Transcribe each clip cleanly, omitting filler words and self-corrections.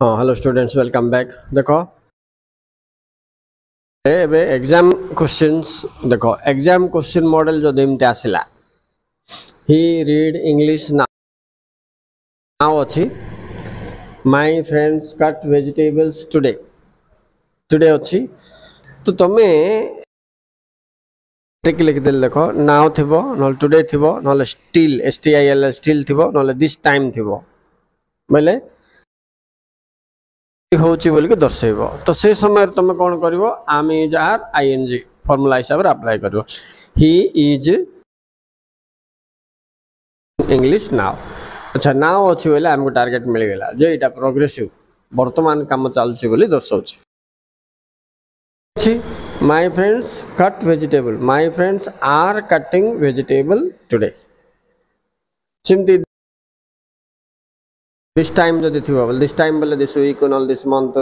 Hello students welcome back देखो एबे exam questions देखो एग्जाम क्वेश्चन मॉडल जो एमती आसला ही रीड इंग्लिश नाउ अच्छी my friends cut vegetables today today अच्छी तो तमे ट्रिक लिखिदेल देखो नाउ थिबो न टुडे थिबो न स्टिल STIL स्टिल थिबो न दिस टाइम थिबो बोले होची बोल के दर्शेबो तो से समय तुम कौन करिवो आम इज आर ING फॉर्मूला हिसाब रे अप्लाई करिवो ही इज इंग्लिश नाउ अच्छा नाउ अच्छी बोले आमको टार्गेट मिल गला जे एटा प्रोग्रेसिव वर्तमान काम चलछि बोली दर्शाउछि my friends cut vegetable my friends are cutting vegetable today simply this time जदि थिबो बोले दिस टाइम बोले दिस वीक नल दिस मंथ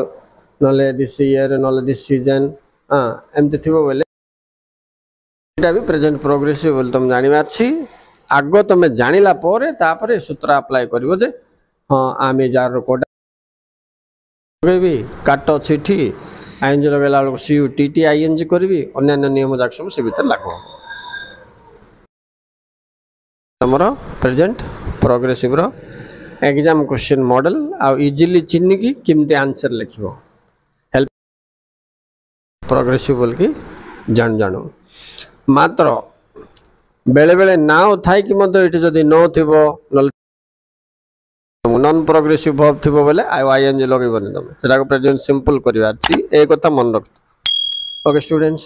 नले दिस ईयर नले दिस सीजन एमती थिबो बोले एटा भी प्रेजेंट प्रोग्रेसिव बोल तुम जानिबा अछि आगो तुम जानिला परे तापरे सूत्र अप्लाई करिवो जे हां आमे जार रो कोड भी काट अछि ठी ING लगेला CUTT ING करबी अन्य नियम जाक सब से भीतर लागो हमरो प्रेजेंट प्रोग्रेसिव रो एग्जाम क्वेश्चन मॉडल आ इजीली चिन्ह की किमते आंसर लिखिबो हेल्प प्रोग्रेसिव बोल की जानो मात्र बेले बेले नाउ थाई कि मध्य एठी जदी नो थिबो नॉन प्रोग्रेसिव वर्ब थिबो बोले ING लगेबनी तुम सेटा को प्रेजेंट सिंपल करिवार छी ए कथा मन रख ओके स्टूडेंट्स।